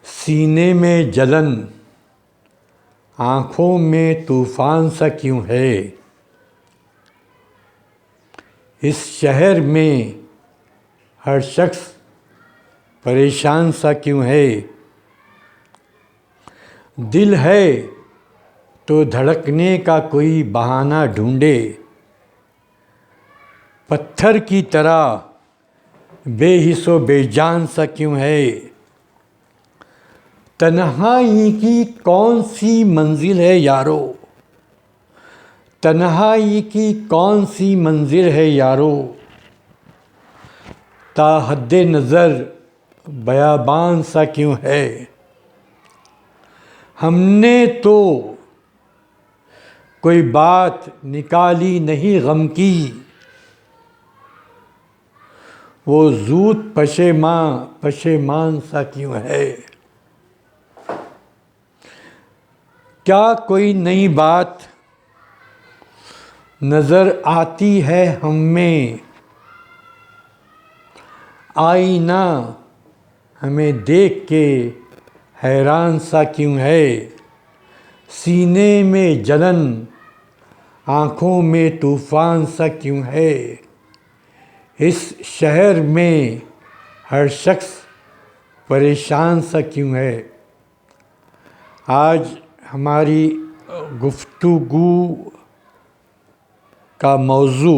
सीने में जलन, आँखों में तूफान सा क्यों है। इस शहर में हर शख्स परेशान सा क्यों है। दिल है तो धड़कने का कोई बहाना ढूंढे, पत्थर की तरह बेहिस्सो बेजान सा क्यों है। तन्हाई की कौन सी मंजिल है यारो, तन्हाई की कौन सी मंजिल है यारो। ता हद्दे नज़र बयाबान सा क्यों है। हमने तो कोई बात निकाली नहीं गम की, वो ज़ूद पशेमान सा क्यों है। क्या कोई नई बात नज़र आती है हम में, आईना हमें देख के हैरान सा क्यों है। सीने में जलन, आँखों में तूफान सा क्यों है। इस शहर में हर शख्स परेशान सा क्यों है। आज हमारी गुफ्तगू का मौजू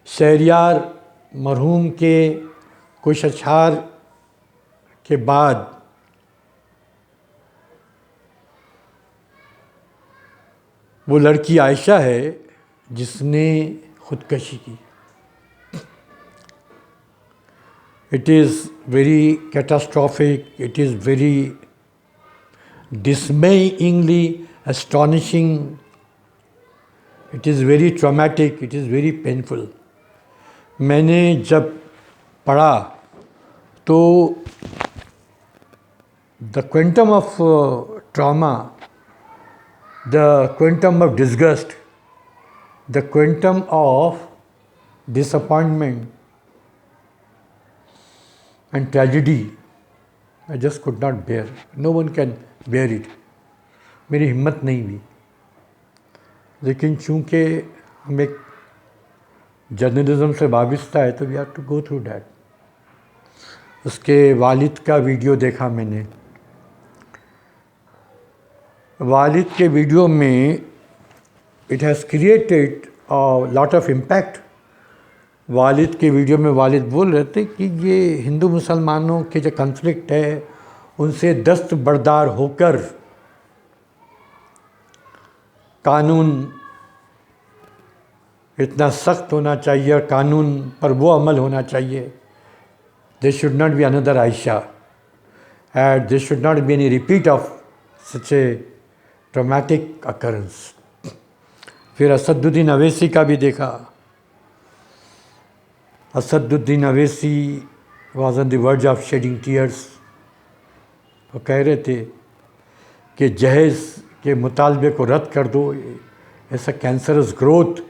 शहरयार मरहूम के कुछ अशआर के बाद वो लड़की आयशा है जिसने खुदकशी की। It is very catastrophic, it is very dismayingly astonishing, it is very traumatic, it is very painful. मैंने जब पढ़ा तो the quantum of trauma, the quantum of disgust, the quantum of disappointment and tragedy, I just could not bear. No one can bear it. मेरी हिम्मत नहीं हुई। लेकिन चूँकि हम एक जर्नलिज्म से वाबस्ता है तो we have to go through that. उसके वालिद का वीडियो देखा मैंने। वालिद के वीडियो में it has created a lot of impact. वालिद के वीडियो में वालिद बोल रहे थे कि ये हिंदू मुसलमानों के जो कन्फ्लिक्ट है उनसे दस्तबरदार होकर कानून इतना सख्त होना चाहिए और कानून पर वो अमल होना चाहिए। They should not be another Ayesha and they should not be any repeat of such a traumatic occurrence. फिर असदुद्दीन अवैसी का भी देखा। Asaduddin Owaisi was on the verge of shedding tears. वो कह रहे थे कि जहेज़ के मुतालबे को रद्द कर दो, ऐसा कैंसरस ग्रोथ।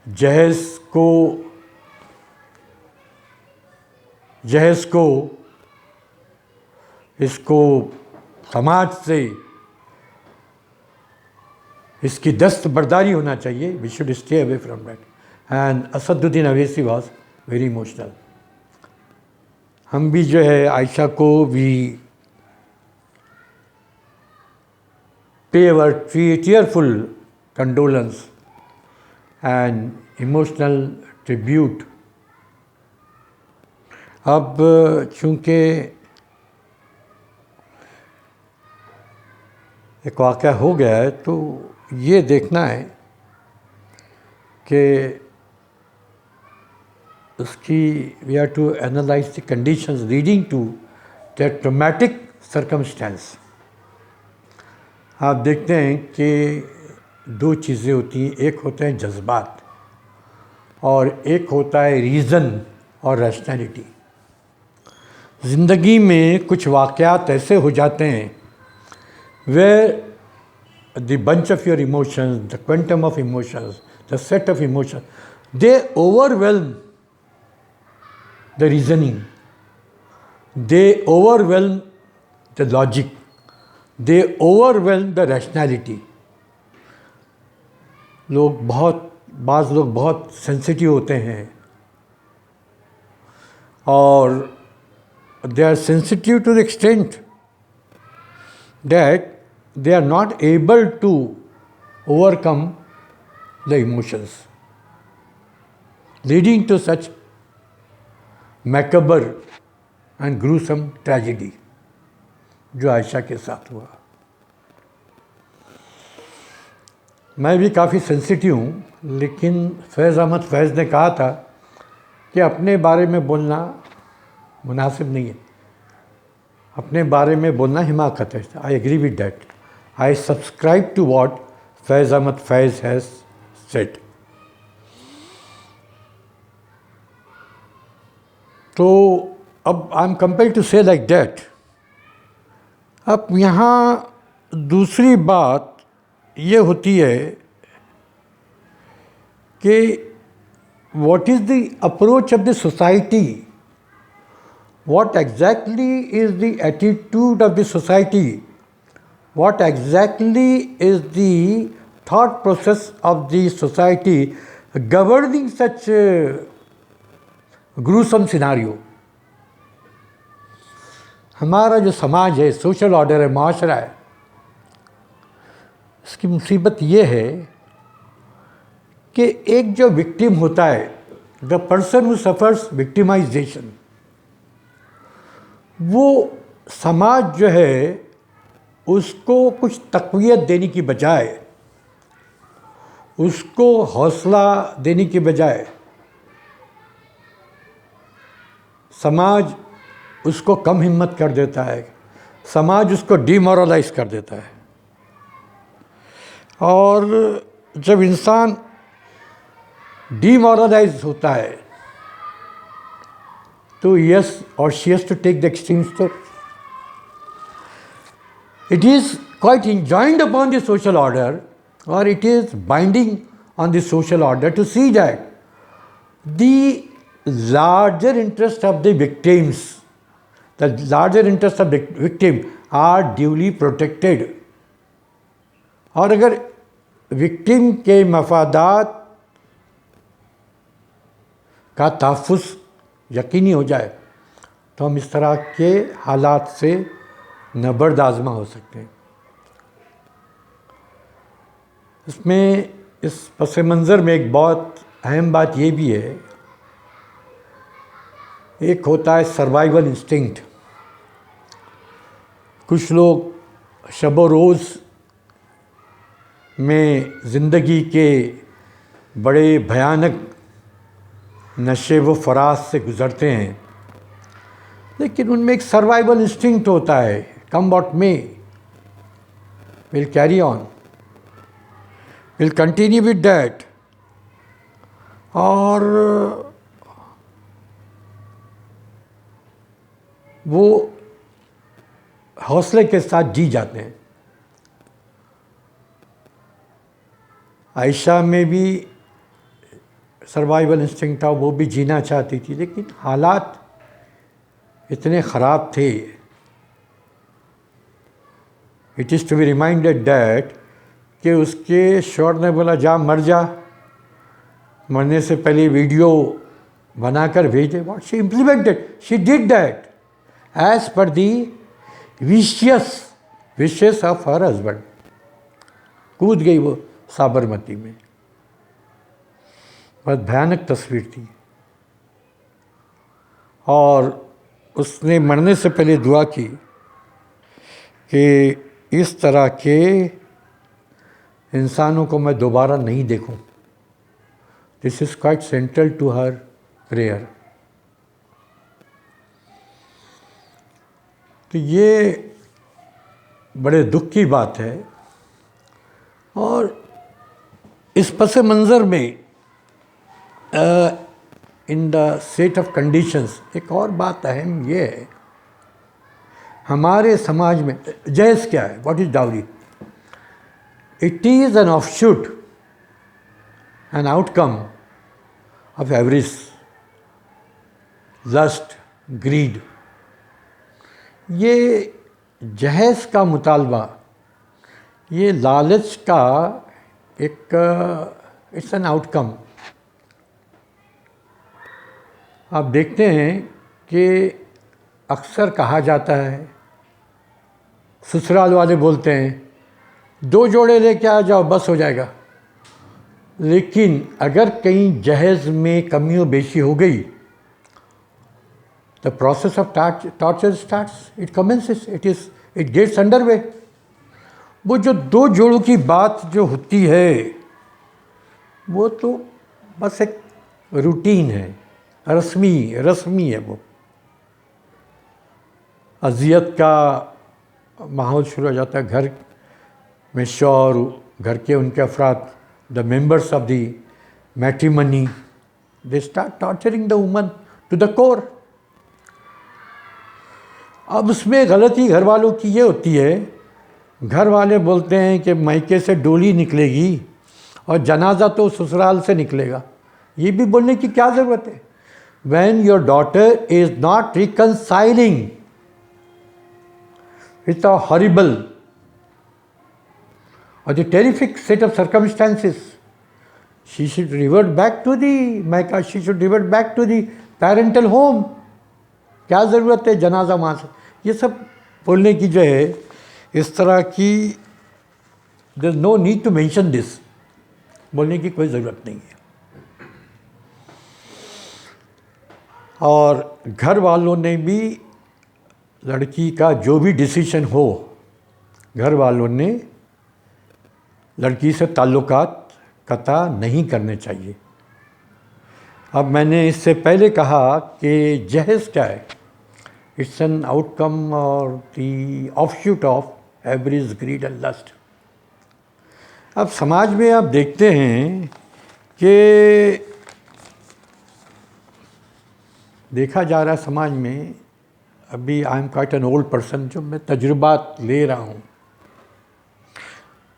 जहेज़ को इसको समाज से इसकी दस्तबरदारी होना चाहिए। We should stay away from that. And Asaduddin Owaisi was very emotional. हम भी जो है आयशा को भी pay our tearful condolence and emotional tribute। अब चूँकि एक वाक़या हो गया है तो ये देखना है कि उसकी we have to analyse the conditions leading to that traumatic circumstance. आप देखते हैं कि दो चीज़ें होती हैं, एक होते हैं जज्बात और एक होता है रीज़न और रैशनैलिटी। ज़िंदगी में कुछ वाक़यात ऐसे हो जाते हैं way the bunch of your emotions, the quantum of emotions, the set of emotions, they overwhelm the reasoning, they overwhelm the logic, they overwhelm the rationality. बाज़ लोग बहुत सेंसिटिव होते हैं और they are sensitive to the extent that they are not able to overcome the emotions, leading to such macabre and gruesome tragedy जो आयशा के साथ हुआ. मैं भी काफ़ी सेंसिटिव हूँ, लेकिन फैज़ अहमद फैज़ ने कहा था कि अपने बारे में बोलना मुनासिब नहीं है, अपने बारे में बोलना हिमाकत है. I agree with that. I subscribe to what Faiz Ahmed Faiz has said. तो अब I am compelled to say like that. अब यहाँ दूसरी बात ये होती है कि what is the approach of the society, what exactly is the attitude of the society, what exactly is the thought process of the society governing such gruesome scenario. हमारा जो समाज है, सोशल ऑर्डर है, माशरा है, इसकी मुसीबत ये है कि एक जो विक्टिम होता है, the person who suffers victimisation, वो समाज जो है उसको कुछ तक़वियत देने की बजाय, उसको हौसला देने की बजाय, समाज उसको कम हिम्मत कर देता है, समाज उसको डिमोरलाइज कर देता है. और जब इंसान डिमोरलाइज होता है तो यस और she has to take the extreme step. It is quite enjoined upon the social order, or it is binding on the social order to see that the larger interest of the victims, the larger interest of the victim are duly protected. और अगर victim के मफादात का तहफ़्फ़ुज़ यकीनी हो जाए तो हम इस तरह के हालात से नबर्द आज़मा हो सकते हैं. इसमें इस पस मंज़र में एक बहुत अहम बात ये भी है, एक होता है सर्वाइवल इंस्टिंक्ट. कुछ लोग शब रोज़ में ज़िंदगी के बड़े भयानक नशे व फराज से गुज़रते हैं, लेकिन उनमें एक सर्वाइवल इंस्टिंक्ट होता है, come what may, will carry on, will continue with that. और वो हौसले के साथ जी जाते हैं. आयशा में भी सर्वाइवल इंस्टिंक्ट था, वो भी जीना चाहती थी, लेकिन हालात इतने ख़राब थे. It is to be reminded that कि उसके शौहर ने बोला जा मर जा, मरने से पहले वीडियो बनाकर भेज दे. What she implemented, she did that as per the wishes of her husband. कूद गई वो साबरमती में. बहुत भयानक तस्वीर थी. और उसने मरने से पहले दुआ की कि इस तरह के इंसानों को मैं दोबारा नहीं देखूं. This is quite central to her prayer. तो ये बड़े दुख की बात है. और इस पस मंज़र में in the set of conditions एक और बात अहम ये है, हमारे समाज में जहेज़ क्या है, what is dowry. It is an offshoot, an outcome of avarice. Lust, greed, ये जहेज का मुतालबा, ये लालच का एक इट्स एन आउटकम। आप देखते हैं कि अक्सर कहा जाता है, ससुराल वाले बोलते हैं 2 जोड़े लेके आ जाओ बस हो जाएगा। लेकिन अगर कहीं जहेज में कमी और बेशी हो गई, the process of torture starts, it commences, it gets underway. वो जो 2 जोड़ों की बात जो होती है वो तो बस एक रूटीन है, रस्मी है। वो अजियत का माहौल शुरू हो जाता है घर में। शौहर, घर के उनके अफराद, the members of the matrimony, they start torturing the woman to the core. अब उसमें गलती घर वालों की ये होती है, घर वाले बोलते हैं कि मायके से डोली निकलेगी और जनाजा तो ससुराल से निकलेगा। ये भी बोलने की क्या ज़रूरत है? When your daughter is not reconciling with a horrible or the terrific set of circumstances, she should revert back to the Maika, she should revert back to the parental home. क्या ज़रूरत है जनाजा वहाँ से? ये सब बोलने की जो है, इस तरह की there is no need to mention this, बोलने की कोई ज़रूरत नहीं है। और घर वालों ने भी लड़की का जो भी डिसीजन हो, घर वालों ने लड़की से ताल्लुकात कता नहीं करने चाहिए। अब मैंने इससे पहले कहा कि जहेज क्या है? It's an outcome or the offshoot of avarice greed and lust. अब समाज में आप देखते हैं कि देखा जा रहा है समाज में, अभी I am quite an old person, जो मैं तजुर्बात ले रहा हूँ,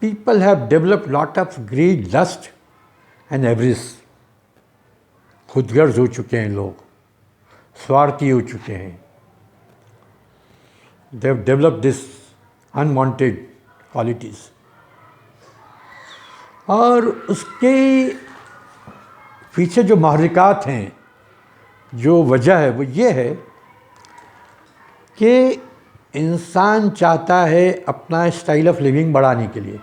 people have developed lot of greed, lust and average. खुदगर्ज हो चुके हैं लोग, स्वार्थी हो चुके हैं। They have developed this unwanted qualities. और उसके पीछे जो महरिकात हैं, जो वजह है, वो ये है कि इंसान चाहता है अपना स्टाइल ऑफ लिविंग बढ़ाने के लिए।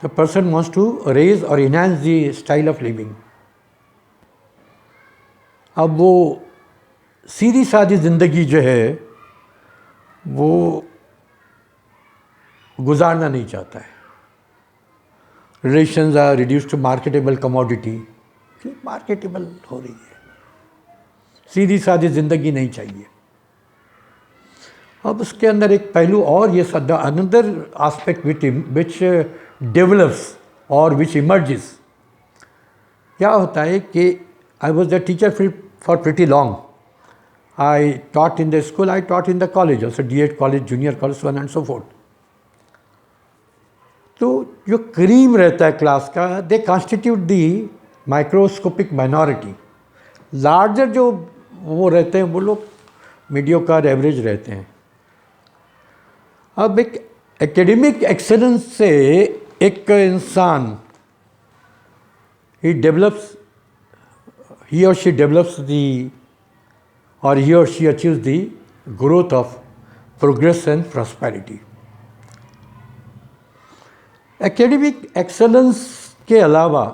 The person wants to raise और enhance the style of living. अब वो सीधी सादी ज़िंदगी जो है वो गुजारना नहीं चाहता है। Relations are reduced to marketable commodity, marketable हो रही है, सीधी सादी ज़िंदगी नहीं चाहिए। अब उसके अंदर एक पहलू और ये अनदर आस्पेक्ट विच डेवलप्स और विच इमर्जेस। क्या होता है कि I was the teacher for pretty long. I taught in the school, I taught in the college also, D.Ed college, junior college, one and so fourth. तो जो cream रहता है class का, they constitute the microscopic minority. Larger जो वो रहते हैं वो लोग मीडियोकर, एवरेज रहते हैं। अब एक एकेडमिक एक्सेलेंस से एक इंसान he or she develops the, or he or she achieves the growth of progress and prosperity. Academic excellence के अलावा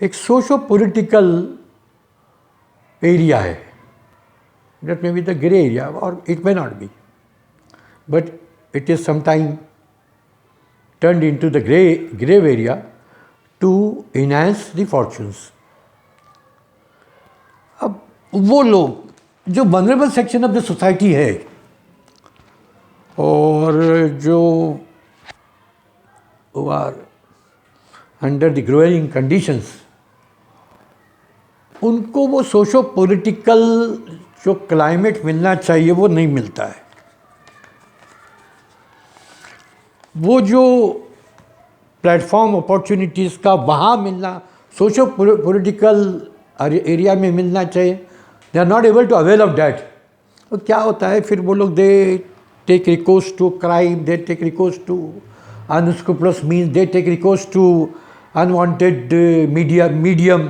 एक सोशो पॉलिटिकल एरिया है, that may be the grey area or it may not be, but it is sometime turned into the grave area to enhance the fortunes. अब वो लोग जो vulnerable section of the society है और जो are under the growing conditions, उनको वो socio political जो क्लाइमेट मिलना चाहिए वो नहीं मिलता है। वो जो प्लेटफॉर्म अपॉर्चुनिटीज़ का वहाँ मिलना, सोशो पॉलिटिकल एरिया में मिलना चाहिए, they are not able to avail of that. तो क्या होता है फिर वो लोग they take recourse to crime, they take recourse to unscrupulous means, they take recourse to unwanted medium,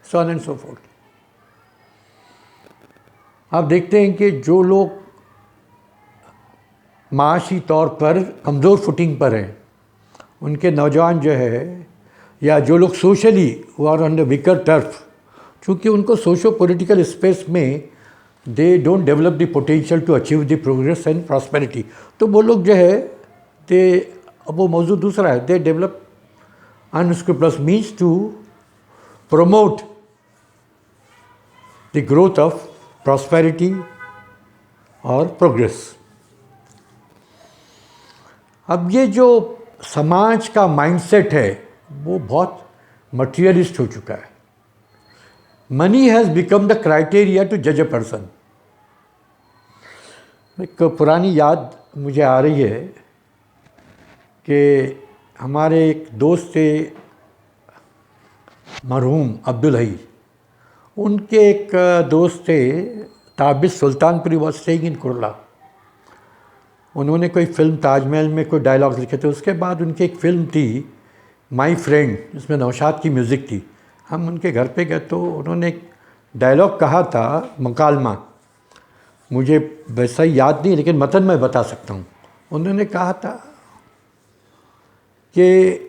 so on and so forth. आप देखते हैं कि जो लोग माशी तौर पर कमज़ोर फुटिंग पर हैं, उनके नौजवान जो है, या जो लोग सोशली वो are on the weaker turf, चूँकि उनको सोशो पॉलिटिकल स्पेस में they don't develop the potential to achieve the progress and prosperity, तो वो लोग जो है दे, अब वो मौजू दूसरा है, they develop unscrupulous means to promote the growth of prosperity और progress। अब ये जो समाज का माइंडसेट है वो बहुत मटीरियलिस्ट हो चुका है। Money has become the criteria to जज अ पर्सन। एक पुरानी याद मुझे आ रही है कि हमारे एक दोस्त थे मरहूम अब्दुल हई, उनके एक दोस्त थे Tabis Sultanpuri was staying in Kurla. उन्होंने कोई फिल्म ताजमहल में कोई डायलॉग्स लिखे थे। उसके बाद उनकी एक फ़िल्म थी माई फ्रेंड, जिसमें नौशाद की म्यूज़िक थी। हम उनके घर पे गए तो उन्होंने एक डायलॉग कहा था, मकालमा, मुझे वैसा ही याद नहीं लेकिन मतन मैं बता सकता हूँ। उन्होंने कहा था कि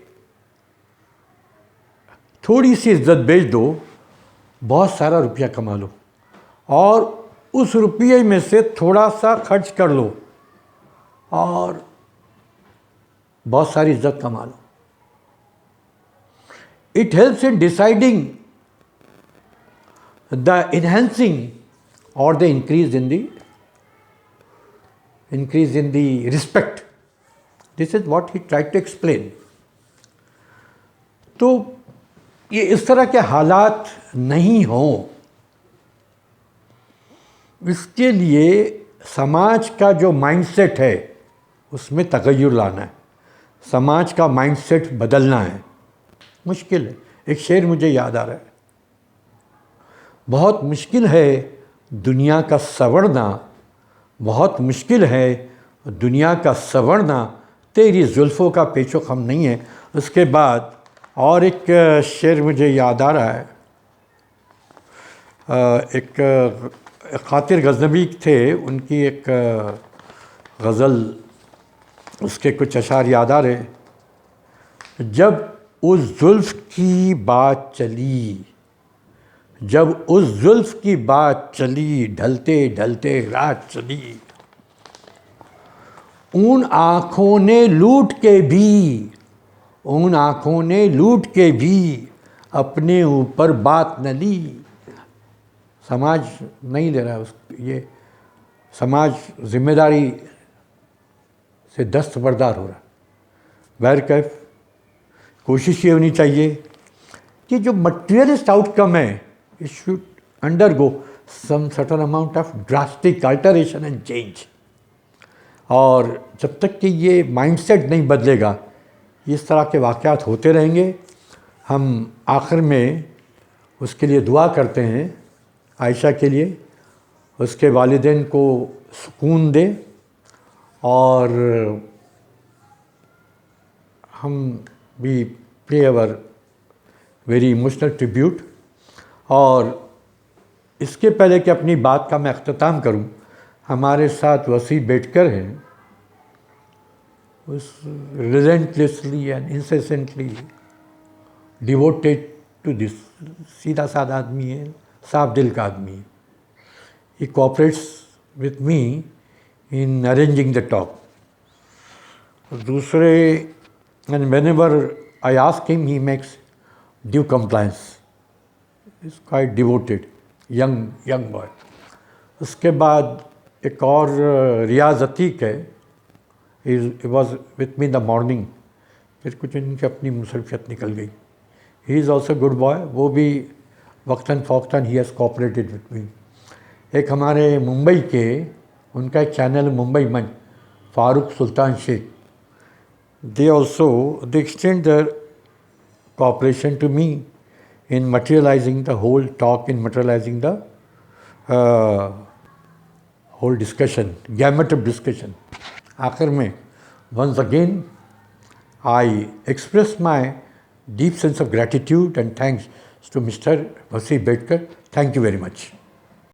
थोड़ी सी इज्जत बेच दो, बहुत सारा रुपया कमा लो, और उस रुपये में से थोड़ा सा खर्च कर लो और बहुत सारी इज्जत कमा लो। It helps in deciding the enhancing और the increase in the respect. This is what he tried to explain. तो ये इस तरह के हालात नहीं हों, इसके लिए समाज का जो माइंडसेट है उसमें तगय्युर लाना है, समाज का माइंडसेट बदलना है। मुश्किल है। एक शेर मुझे याद आ रहा है, बहुत मुश्किल है दुनिया का संवरना, बहुत मुश्किल है दुनिया का संवरना, तेरी जुल्फ़ों का पेचो खम नहीं है। उसके बाद और एक शेर मुझे याद आ रहा है, एक खातिर गज़नबी थे, उनकी एक गज़ल, उसके कुछ अशार याद आ रहे। जब उस जुल्फ़ की बात चली, जब उस जुल्फ़ की बात चली, ढलते ढलते रात चली, उन आँखों ने लूट के भी, उन आँखों ने लूट के भी अपने ऊपर बात न ली। समाज नहीं ले रहा है ये समाज जिम्मेदारी से दस्तबरदार हो रहा है। बहरकैफ कोशिश ये होनी चाहिए कि जो मटीरियलिस्ट आउटकम है, it should undergo some certain amount of drastic alteration and change. और जब तक कि ये माइंडसेट नहीं बदलेगा, इस तरह के वाक़यात होते रहेंगे। हम आखिर में उसके लिए दुआ करते हैं, आयशा के लिए, उसके वालिदैन को सुकून दे, और हम भी play our very emotional tribute. और इसके पहले कि अपनी बात का मैं अख्ताम करूं, हमारे साथ वसी बेटकर हैं, उस relentlessly and incessantly devoted to this, सीधा साधा आदमी है, साफ दिल का आदमी है। He cooperates with me in arranging the talk. दूसरे, and whenever I ask him he makes due compliance, is quite devoted, young boy. उसके बाद एक और रियाज अतीक है, he was with me in the morning, फिर कुछ इनकी अपनी मुसरफियत निकल गई। He is also good boy, वो भी वक्तन फ़ौक्तन he has cooperated with me. एक हमारे मुंबई के, उनका एक channel Mumbai Manch, Farooq Sultan Shaikh, they also they extend their cooperation to me in materializing the whole talk, in materializing the whole discussion, gamut of discussion. आखिर में once again I express my deep sense of gratitude and thanks to Mr. Vasi Bedkar. Thank you very much.